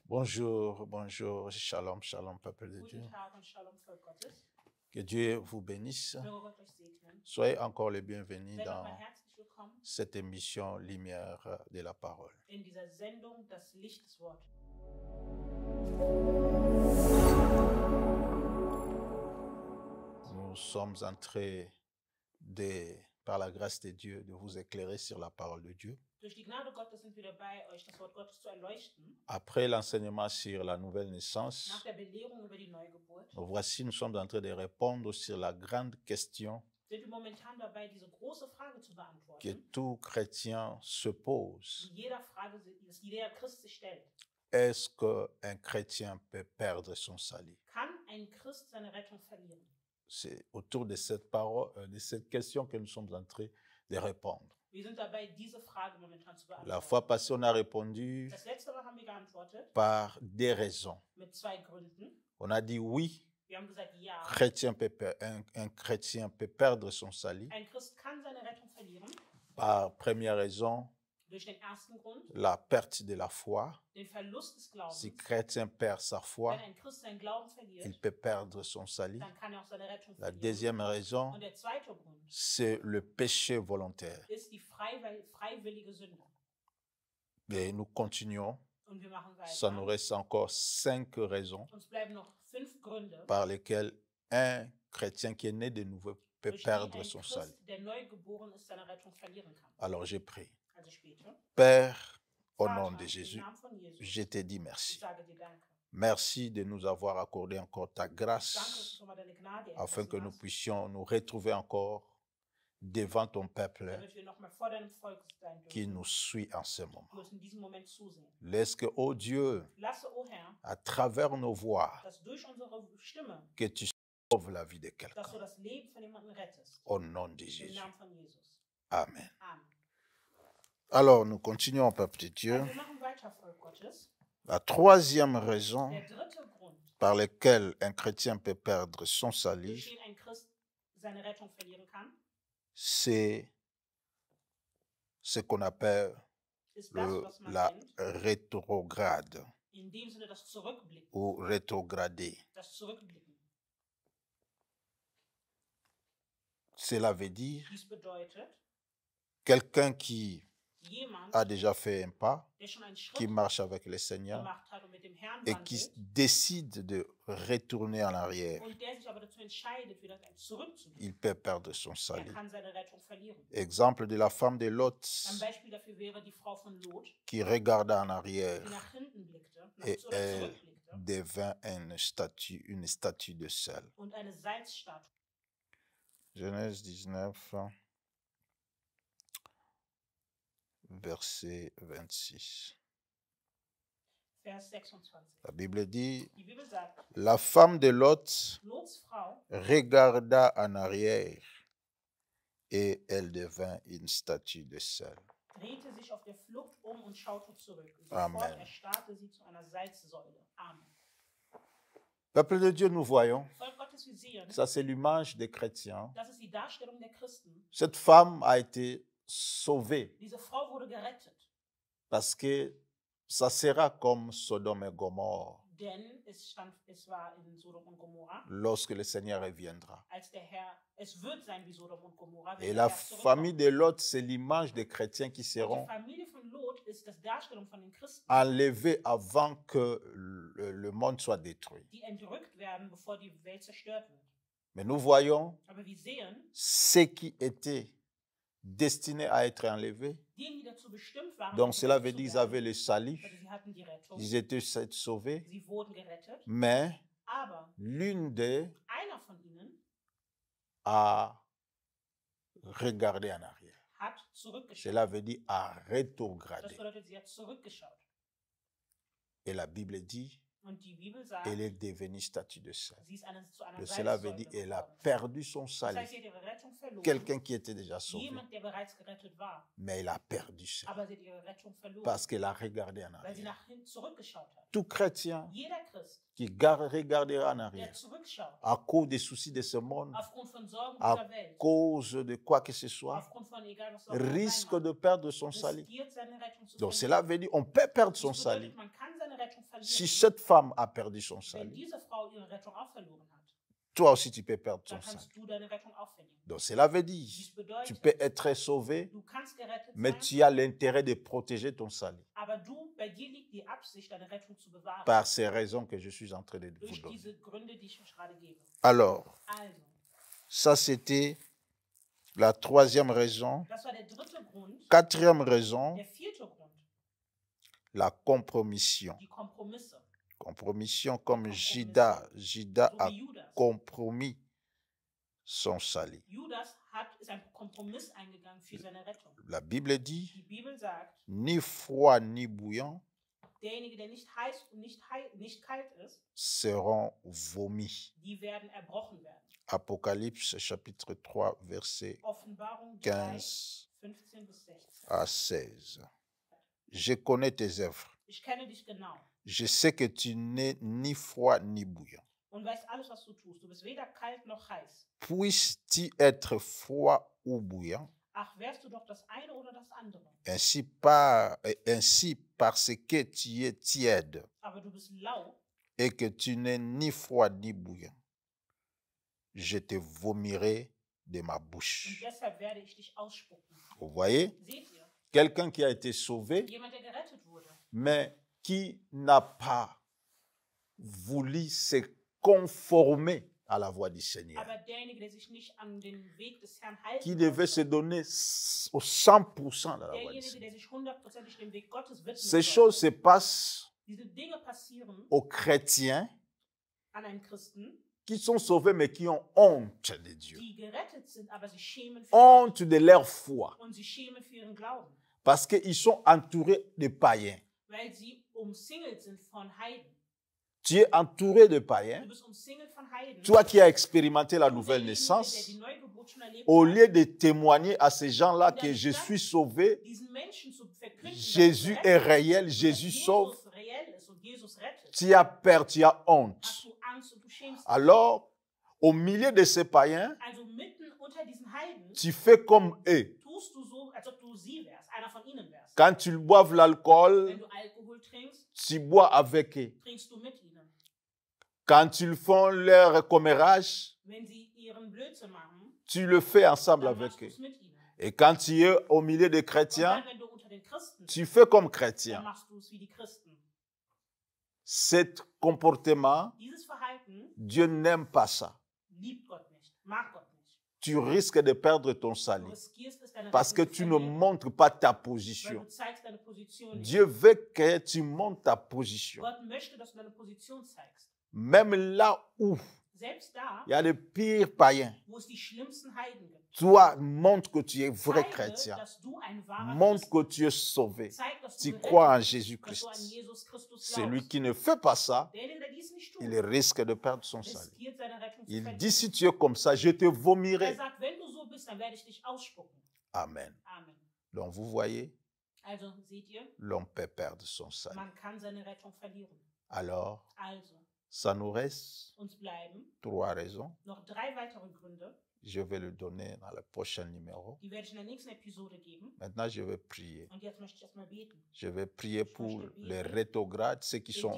Bonjour, bonjour, shalom, shalom, peuple de Dieu. Guten Tag und Shalom, Volk Gottes. Que Dieu vous bénisse. Möge Gott euch segnen. Soyez encore les bienvenus Seid nochmal dans herzlich willkommen cette émission Lumière de la parole. in dieser Sendung Das Licht des Wortes. Nous sommes en train par la grâce de Dieu, de vous éclairer sur la parole de Dieu. Durch die Gnade Gottes sind wir dabei, euch das Wort Gottes zu erleuchten. Après l'enseignement sur la nouvelle Nach naissance, der Belehrung über die Neugeburt voici, nous sommes en train de répondre sur la grande question sind wir momentan dabei, diese große Frage zu que beantworten, tout chrétien se pose. die jeder Christ sich stellt. Est-ce qu'un chrétien peut perdre son salut? Kann ein Christ seine Rettung verlieren? C'est autour de cette parole, de cette question que nous sommes en train de répondre. Wir sind dabei, diese Frage momentan zu La beantworten. fois passée, on a répondu Das letzte Mal haben wir geantwortet par des raisons. mit 2 Gründen. On a dit oui, Wir haben gesagt, ja, un chrétien peut perdre son salut. ein Christ kann seine Rettung verlieren. Par première raison, Durch den ersten Grund, la perte de la foi. den Verlust des Glaubens. Si chrétien perd sa foi, Wenn ein Christ seinen Glauben il verliert, peut perdre son salut. dann kann er auch seine Rettung La verlieren. deuxième raison, Und der zweite Grund c'est le péché volontaire. ist die freiwillige Sünde. Et nous continuons. Und wir machen Ça nous weiter. reste encore 5 raisons Uns bleiben noch 5 Gründe, par lesquelles un chrétien qui est né de nouveau peut durch die perdre ein son salut. Christ, der neu geboren ist, seine Rettung verlieren kann. Alors j'ai prié. Also später. Père, au nom Vater, de im Jésus, Namen von Jesus, je te dis ich merci. sage dir danke. Merci de nous avoir accordé encore ta Danke, dass du grâce schon mal deine Gnade afin que nous erlassen hast, puissions nous retrouver encore devant ton peuple damit wir nochmal vor deinem Volk sein qui dürfen, nous suit en ce moment. die uns in diesem Moment zusehen. Laisse que, ô Dieu, Lasse, o Herr, à travers nos voix, dass durch unsere Stimme, que tu sauves la vie de quelqu'un. dass du das Leben von jemandem rettest. Au nom de Im Jésus. Namen von Jesus. Amen. Amen. Alors, nous continuons, peuple de Dieu. Also wir machen weiter, Volk Gottes. La troisième raison Der dritte Grund, par laquelle un chrétien peut perdre son durch salut, den ein Christ seine Rettung verlieren kann, c'est ce qu'on appelle ist das, was man la nennt, rétrograde in dem Sinne das Zurückblicken. ou rétrogradé. Das Zurückblicken. Cela veut dire Dies bedeutet, quelqu'un qui jemand, a déjà fait un pas, der schon einen qui Schritt marche avec le Seigneur gemacht hat und mit dem Herrn et qui wandelt décide de retourner en arrière, und der sich aber dazu entscheidet, wieder zurückzugehen, il peut perdre son er salut. kann seine Rettung verlieren. Exemple de la femme de Lot Ein Beispiel dafür wäre die Frau von Lot, qui regarda en arrière die nach hinten blickte, et elle zurückblickte devint une statue de sel. und eine Salzstatue. Genèse 19, verset 26. Vers 26. La Bible dit, Die Bibel sagt, la femme de Lot Lots Frau regarda en arrière et elle devint une statue de sel. drehte sich auf der Flucht um und schaute zurück. Und Amen. sofort erstarrte sie zu einer Salzsäule. Amen. Peuple de Dieu, nous voyons, Volk Gottes, wir sehen, ça c'est l'image des chrétiens. das ist die Darstellung der Christen. Cette femme a été sauvée Diese Frau wurde gerettet, parce que ça sera comme Sodome et Gomorre denn es war in Sodom und Gomorra, lorsque le Seigneur reviendra. als der Herr, es wird sein wie Sodom und Gomorra, wenn Et der la Herr zurückkommt. famille de Lot, c'est l'image des chrétiens qui Und die seront Familie von Lot ist das Darstellung von den Christen, enlevés avant que le monde soit détruit. die entrückt werden, bevor die Welt zerstört wird. Mais nous voyons Aber wir sehen, ceux qui étaient destinés à être enlevés. diejenigen, die dazu bestimmt waren, Donc cela entrückt veut zu dire qu'ils werden, avaient le salut, also sie hatten die Rettung, ils étaient sauvés, sie wurden gerettet, mais aber l'une d'eux einer von ihnen a regardé en arrière. hat zurückgeschaut. Cela veut dire a Das rétrogradé. bedeutet, sie hat zurückgeschaut. Et la Bible dit, Und die Bibel sagt, elle est devenue statue de sel. sie ist zu einer Cela veut Salzsäule dire elle a geworden. perdu son Das salut. heißt, sie hat ihre Rettung verloren. Quelqu'un qui était déjà sauvé, Jemand, der bereits gerettet war, mais elle a perdu ça aber sie hat ihre Rettung verloren, parce qu'elle a regardé en weil sie arrière. nach hinten zurückgeschaut hat. Tout chrétien Jeder Christ, qui regardera en der arrière zurückschaut, à cause des soucis de ce monde, aufgrund von Sorgen à dieser Welt, cause de quoi que ce soit, aufgrund von egal was auch immer risque sein de perdre son mag, salut. riskiert seine Rettung zu Donc verlieren. cela veut dire on peut perdre son Das salut bedeutet, man kann seine Rettung Si verlieren, cette femme a perdu son wenn salut, diese Frau ihre Rettung auch verloren hat, toi aussi tu peux perdre ton dann salut. kannst du deine Rettung auch verlieren. Donc cela veut dire, Dies tu bedeutet, peux être sauvé, du kannst gerettet mais sein, tu as l'intérêt de protéger ton salut. aber bei dir liegt die Absicht, deine Rettung zu bewahren. Par ces raisons que je suis en train de vous Durch donner. diese Gründe, die ich euch gerade gebe. Alors, Also, ça c'était la troisième raison. das war der dritte Grund. Quatrième raison, Der vierte Grund, la compromission. die Kompromisse. Compromission comme Kompromisse. Judas So a wie Judas. compromis son salut. Judas ist ein Kompromiss eingegangen für seine Rettung. La Bible dit, Die Bibel sagt, ni froid ni bouillant derjenige, der nicht heiß und nicht kalt ist, seront vomis. die werden erbrochen werden. Apocalypse chapitre 3 verset Offenbarung 3, 15 15 bis 16. à 16. Je connais tes œuvres. Ich kenne dich genau Je sais que tu n'es ni froid ni bouillant. und weiß alles, was du tust. Du bist weder kalt noch heiß. Puisses-tu être froid ou bouillant, Ach, wärst du doch das eine oder das andere. ainsi parce que tu es tiède Aber du bist lau et que tu n'es ni froid ni bouillant, je te vomirai de ma und bouche. deshalb werde ich dich ausspucken. Vous voyez, Seht ihr? quelqu'un qui a été sauvé, Jemand, der gerettet wurde, mais qui n'a pas voulu se conformer à la voix du Seigneur, aber derjenige, der sich nicht an den Weg des Herrn halten qui devait se donner au 100% à la voix du derjenige, Seigneur. der sich 100%ig dem Weg Gottes widmet, Ces choses se passent diese Dinge passieren aux chrétiens an einen Christen, qui sont sauvés mais qui ont honte de Dieu, die gerettet sind, aber sie schämen für honte de leur foi, und sie schämen für ihren Glauben, parce qu'ils sont entourés de païens. weil sie umsingelt sind von Heiden. Tu es entouré de Du païens. bist umsingelt von Heiden. Toi qui as expérimenté la Du, nouvelle derjenige, naissance, der die Neugeburt schon erlebt au hat, lieu de témoigner à ces gens-là que je suis sauvé, diesen Menschen zu verkünden, dass Jésus sie est gerettet réel, sind, Jésus dass sauve, Jesus reell ist und Jesus rettet, tu as peur, tu as honte. hast du Angst und du schämst dich. Alors, au milieu de ces païens, Also mitten unter diesen Heiden tu fais comme eux. tust du so, als ob du sie wärst, einer von ihnen wärst. Quand ils boivent l'alcool, Wenn du Alkohol trinkst, tu bois avec eux. trinkst du mit ihnen. Quand ils font leur commérage, Wenn sie ihren Blödsinn machen, tu le fais ensemble dann avec machst du eux. es mit ihnen. Et quand tu es au milieu des Und chrétiens, dann, wenn du unter den Christen bist, tu fais comme dann chrétien. machst du es wie die Christen. Cet comportement, Dieses Verhalten Dieu n'aime pas ça. liebt Gott nicht, mag Gott nicht. Tu risques de perdre ton Du salut riskierst es, deine parce que Rettung zu tu ne verlieren, montres pas ta weil position. du zeigst deine Position nicht. Dieu veut que tu montes ta position. Gott möchte, dass du deine Position zeigst. Même là où Selbst da, il y a les pires païens, wo es die schlimmsten Heiden gibt. toi, montre que tu es vrai Zeige, chrétien. dass du ein wahrer Montre Christ que tu es sauvé. bist. Zeig, dass Tu du crois en gerettet bist, dass Jésus-Christ. du an Jesus Christus Celui glaubst. qui ne fait pas ça, Derjenige, der dies nicht tut, il risque de perdre son salut. riskiert seine Rettung zu Il verlieren. dit, si tu es comme ça, je te Er vomirai. sagt, wenn du so bist, dann werde ich dich ausspucken. Amen. Amen. Donc vous voyez, Also, seht ihr, l'homme peut perdre son salut. man kann seine Rettung verlieren. Alors, Also, ça nous reste uns bleiben 3 raisons. noch 3 weitere Gründe, Je vais le donner dans le prochain numéro. die werde ich in der nächsten Episode geben. Maintenant, je vais prier. Und jetzt möchte ich erstmal beten. Je vais prier pour les rétrogrades, ceux qui ont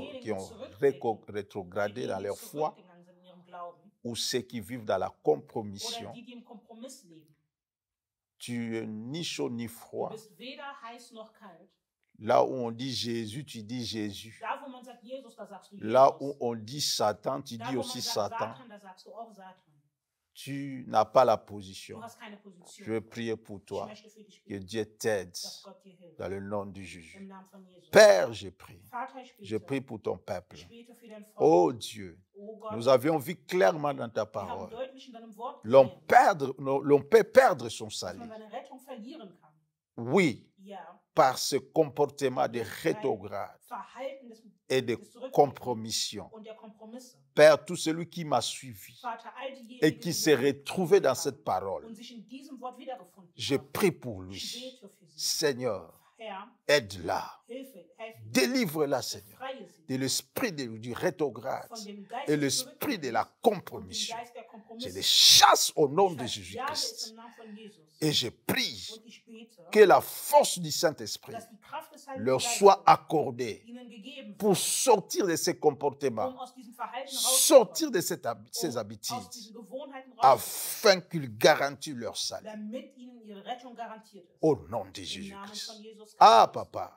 rétrogradé dans Diejenigen, leur die foi, zurückgegangen sind in ihrem Glauben, ou ceux qui vivent dans la oder compromission. die im Kompromiss leben. Tu es ni chaud ni Du froid. bist weder heiß noch kalt. Là où on dit Jésus, tu dis Jésus. Da, wo man sagt Jesus, da sagst du Jesus. Là où on dit Satan, tu Da, dis wo man aussi sagt Satan. Satan, da sagst du auch Satan. Tu n'as pas la Du position. hast keine Position. Je vais prier pour Ich toi. möchte für dich Que beten, Dieu t'aide dass Gott dir hilft. dans le nom du juge. Im Namen von Jesus. Père, je prie. Vater, ich Je bete. prie pour ton peuple. Ich bete für dein Volk. Oh Dieu, Oh Gott, nous avions vu clairement dans ta wir haben parole. deutlich in deinem Wort L'on gesehen, peut perdre son dass salut. man seine Rettung verlieren kann. Oui, Ja, par ce comportement de rétrograde Verhalten des et de compromission. und der Kompromisse. Père, tout celui qui m'a suivi Vater, all diejenigen, et qui s'est retrouvé dans cette und parole, sich in diesem Wort wiedergefunden je haben. prie pour Ich lui. bete für sie. Seigneur, Herr, aide-la. hilfe, Délivre-la, Seigneur, befreie sie de l'esprit du rétrograde von dem Geist et des l'esprit de Zurückgewiesenen la und dem compromission. Geist der Je Kompromisse. les chasse au nom Ich de verjage es Jésus-Christ. im Namen von Jesus. Et je prie Und ich bete, que la force du Saint-Esprit dass die Kraft des Heiligen leur soit Geistes accordée ihnen gegeben pour wird, sortir de ces comportements, aus diesem Verhalten sortir rauszukommen, de ces aus habitudes, diesen Gewohnheiten rauszukommen, afin qu'ils garantissent leur salut. damit ihnen ihre Rettung garantiert ist. Au nom de Im Namen Jésus-Christ. von Jesus Christus. Ah, papa,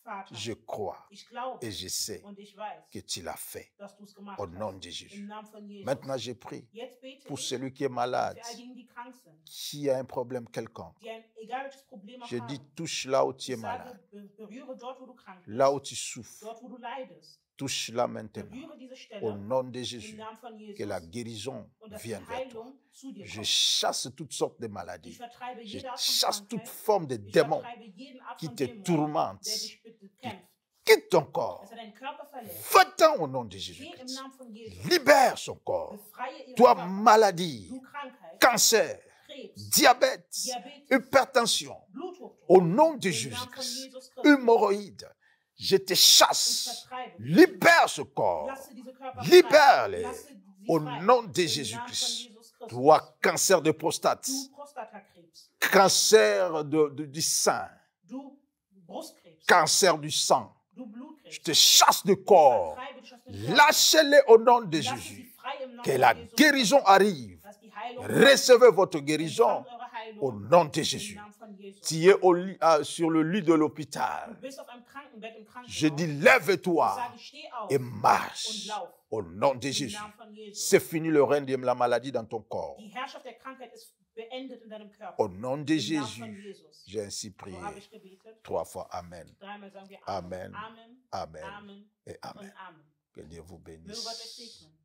Vater, je crois ich glaube et je sais und ich weiß, que tu l'as fait. dass du es gemacht Au nom hast. de Im Jésus. Namen von Jesus. Maintenant, je prie Jetzt bete pour ich celui qui est malade, für all diejenigen, die krank sind, qui a un problème quelconque. die egal welches Problem auch Je dis, haben. touche là où tu es Ich malade, sage, berühre dort, wo du krank bist, là où tu souffres. dort, wo du leidest. Touche là maintenant. Berühre diese Au Stelle nom de im Jésus, Namen von que la Jesus guérison und dass die vienne vers toi. Heilung zu dir Je kommt. chasse toutes sortes de Ich maladies. vertreibe Je jede Art chasse von toute Krankheit. forme de Ich démon vertreibe jeden Art qui von te Dämon, tourmente. der dich bekämpft, Quitte ton corps. dass er deinen Körper verlässt. Va-t'en au nom de Geh im Jésus-Christ. Namen von Jesus. Libère son corps. Befreie ihren Toi, Körper. maladie, Du Krankheit, cancer, Krebs, diabète, Diabetes, hypertension, Bluthochdruck. au nom de Im Namen von Jésus-Christ, Jesus Christus. hémorroïdes, je te Ich chasse. vertreibe. Libère ce corps. Lasse diese Körper Libère-les. frei. Lasse sie Au frei. nom de Im Namen von Jésus-Christ. Jesus Christus. Toi, cancer de prostate, Du Prostatakrebs. cancer du sein, Du Brustkrebs. cancer du sang, Du Blutkrebs. je te chasse du Ich corps. vertreibe dich aus dem Körper. Lâchez-les au nom de Lasse sie Jésus. frei im Namen Que von la Jesus guérison Christus. arrive. Dass die Heilung Recevez votre guérison Empfangt eure Heilung au nom de im Jésus. Namen von Jesus. Tu es sur le lit de Du l'hôpital. bist auf einem Krankenbett im Krankenhaus. Je dis, Ich lève-toi sage, steh auf et und marche lauf. au nom de Im Jésus. Namen von Jesus. C'est fini le règne de la maladie dans ton corps. Die Herrschaft der Krankheit ist beendet in deinem Körper. Au nom de Im Namen von Jésus, Jesus. j'ai ainsi prié. So habe ich gebetet. 3 fois. Amen. Dreimal sagen wir Amen. Amen, Amen Amen et und Amen. Amen. Que Dieu vous Möge bénisse. Gott euch segnen.